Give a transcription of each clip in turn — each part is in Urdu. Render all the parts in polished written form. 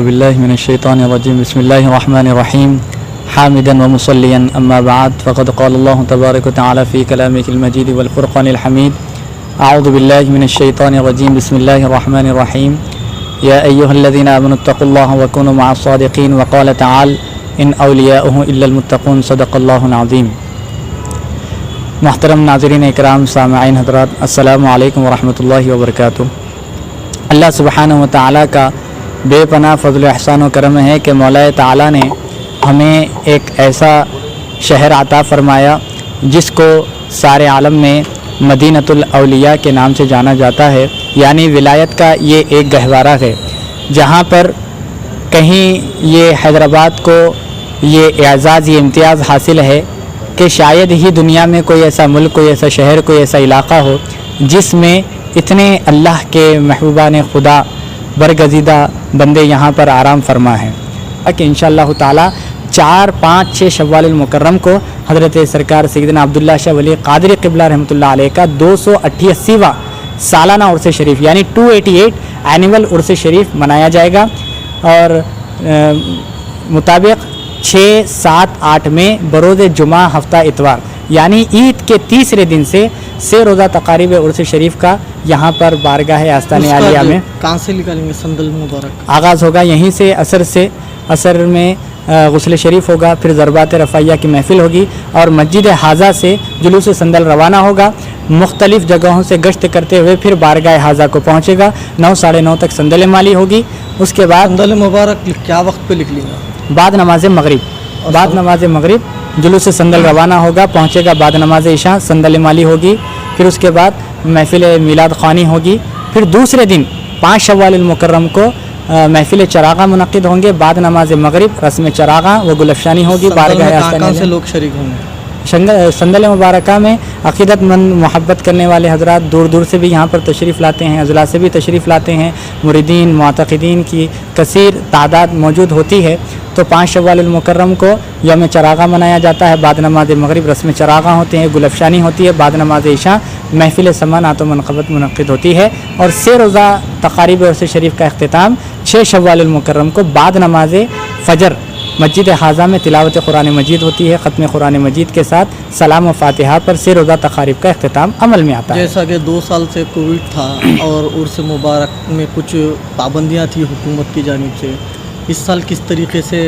باللہ من الشیطان الرجیم بسم اللہ الرحمن الرحیم حامدا ومصلیا اما بعد فقد قال اللہ تبارک وتعالی فی کلامہ المجید والفرقان الحمید اعوذ باللہ من الشیطان الرجیم بسم اللہ الرحمن الرحیم یا ایہا الذین آمنوا اتقوا اللہ وکونوا مع الصادقین وقال تعالی ان اولیاؤہ الا المتقون صدق اللہ العظیم۔ محترم ناظرین اکرام سامعین حضرات، السلام علیکم ورحمۃ اللہ وبرکاتہ۔ اللہ سبحانہ و تعالیٰ کا بے پناہ فضل و احسان و کرم ہے کہ مولا تعالیٰ نے ہمیں ایک ایسا شہر عطا فرمایا جس کو سارے عالم میں مدینۃ الاولیاء کے نام سے جانا جاتا ہے، یعنی ولایت کا یہ ایک گہوارہ ہے جہاں پر کہیں یہ حیدرآباد کو یہ اعزاز، یہ امتیاز حاصل ہے کہ شاید ہی دنیا میں کوئی ایسا ملک، کوئی ایسا شہر، کوئی ایسا علاقہ ہو جس میں اتنے اللہ کے محبوبان خدا برگزیدہ بندے یہاں پر آرام فرما ہیں کہ انشاءاللہ تعالی 4، 5، 6 شوال المکرم کو حضرت سرکار سیدنا عبداللہ شاہ ولی قادری قبلہ رحمۃ اللہ علیہ کا 288واں سالانہ عرس شریف یعنی 288 اینول عرس شریف منایا جائے گا، اور مطابق 6، 7، 8 میں بروز جمعہ ہفتہ اتوار یعنی عید کے تیسرے دن سے 6 روزہ تقاریب عرس شریف کا یہاں پر بارگاہ آستان عالیہ میں کہاں سے نکالیں گے سندل مبارک آغاز ہوگا، یہیں سے عصر میں غسل شریف ہوگا، پھر ضربات رفعیہ کی محفل ہوگی اور مسجد حاضہ سے جلوس سندل روانہ ہوگا، مختلف جگہوں سے گشت کرتے ہوئے پھر بارگاہ حاضہ کو پہنچے گا، 9، 9:30 تک سندل مالی ہوگی۔ اس کے بعد سندل مبارک کیا وقت پہ لکھ لیں گا؟ بعد نماز مغرب جلوس سندل روانہ ہوگا، پہنچے گا بعد نماز عشاء، سندل مالی ہوگی، پھر اس کے بعد محفل میلاد خوانی ہوگی، پھر دوسرے دن 5 شوال المکرم کو محفل چراغاں منعقد ہوں گے، بعد نماز مغرب رسم چراغاں و گلفشانی ہوگی۔ بارگاہ کہاں سے لوگ شریک ہوں گے؟ سندل مبارکہ میں عقیدت مند محبت کرنے والے حضرات دور دور سے بھی یہاں پر تشریف لاتے ہیں، اضلاع سے بھی تشریف لاتے ہیں، مریدین معتقدین کی کثیر تعداد موجود ہوتی ہے۔ تو 5 شوال المکرم کو یوم چراغاں منایا جاتا ہے، بعد نماز مغرب رسم چراغاں ہوتے ہیں، گلفشانی ہوتی ہے، بعد نماز عشاء محفل سماعت و منقبت منعقد ہوتی ہے، اور 6 روزہ تقاریب عرس شریف کا اختتام 6 شوال المکرم کو بعد نماز فجر مسجد حاضہ میں تلاوت قرآن مجید ہوتی ہے، ختم قرآن مجید کے ساتھ سلام و فاتحہ پر 6 روزہ تقاریب کا اختتام عمل میں آتا ہے۔ جیسا کہ 2 سال سے کووڈ تھا اور عرس مبارک میں کچھ پابندیاں تھی حکومت کی جانب سے، اس سال کس طریقے سے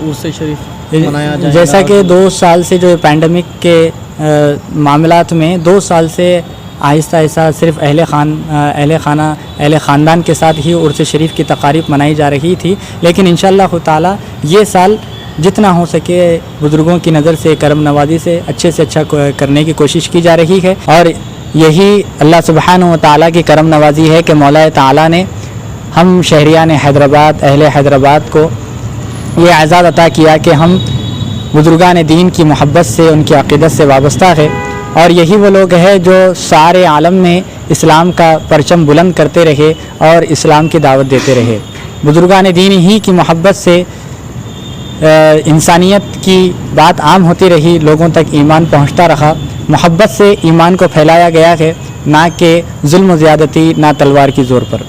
عرس شریف منایا جائے گا؟ جیسا کہ 2 سال سے جو پینڈیمک کے معاملات میں 2 سال سے آہستہ آہستہ صرف اہل خاندان کے ساتھ ہی عرس شریف کی تقاریب منائی جا رہی تھی، لیکن انشاءاللہ تعالی یہ سال جتنا ہو سکے بزرگوں کی نظر سے کرم نوازی سے اچھا کرنے کی کوشش کی جا رہی ہے، اور یہی اللہ سبحانہ و تعالیٰ کی کرم نوازی ہے کہ مولا تعالیٰ نے ہم شہریان حیدرآباد، اہل حیدرآباد کو یہ اعزاز عطا کیا کہ ہم بزرگان دین کی محبت سے، ان کی عقیدت سے وابستہ ہے، اور یہی وہ لوگ ہیں جو سارے عالم میں اسلام کا پرچم بلند کرتے رہے اور اسلام کی دعوت دیتے رہے۔ بزرگان دین ہی کی محبت سے انسانیت کی بات عام ہوتی رہی، لوگوں تک ایمان پہنچتا رہا، محبت سے ایمان کو پھیلایا گیا ہے، نہ کہ ظلم و زیادتی، نہ تلوار کی زور پر۔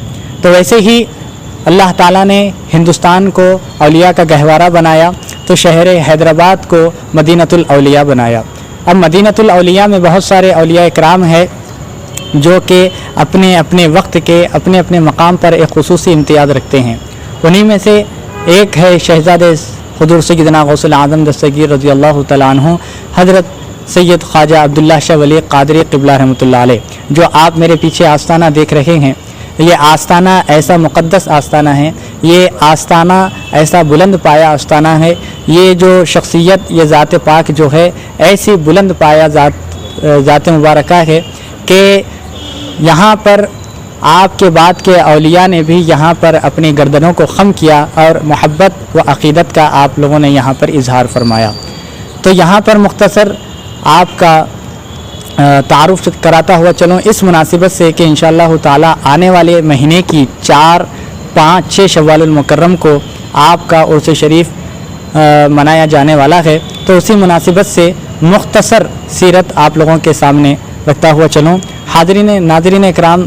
تو ویسے ہی اللہ تعالیٰ نے ہندوستان کو اولیاء کا گہوارہ بنایا، تو شہر حیدرآباد کو مدینۃ الاولیاء بنایا۔ اب مدینۃ الاولیاء میں بہت سارے اولیاء اکرام ہیں جو کہ اپنے وقت کے اپنے مقام پر ایک خصوصی امتیاز رکھتے ہیں، انہی میں سے ایک ہے شہزادے حضور سیدنا غوث العظم دستگیر رضی اللہ تعالیٰ عنہ حضرت سید خواجہ عبداللہ شاہ ولی قادری قبلہ رحمۃ اللہ علیہ، جو آپ میرے پیچھے آستانہ دیکھ رہے ہیں۔ یہ آستانہ ایسا مقدس آستانہ ہے، یہ آستانہ ایسا بلند پایا آستانہ ہے، یہ جو شخصیت، یہ ذات پاک جو ہے ایسی بلند پایا ذات مبارکہ ہے کہ یہاں پر آپ کے بعد کے اولیاء نے بھی یہاں پر اپنی گردنوں کو خم کیا اور محبت و عقیدت کا آپ لوگوں نے یہاں پر اظہار فرمایا۔ تو یہاں پر مختصر آپ کا تعارف کراتا ہوا چلوں اس مناسبت سے کہ انشاءاللہ تعالی آنے والے مہینے کی 4، 5، 6 شوال المکرم کو آپ کا عرس شریف منایا جانے والا ہے، تو اسی مناسبت سے مختصر سیرت آپ لوگوں کے سامنے رکھتا ہوا چلوں۔ حاضرین ناظرین اکرام،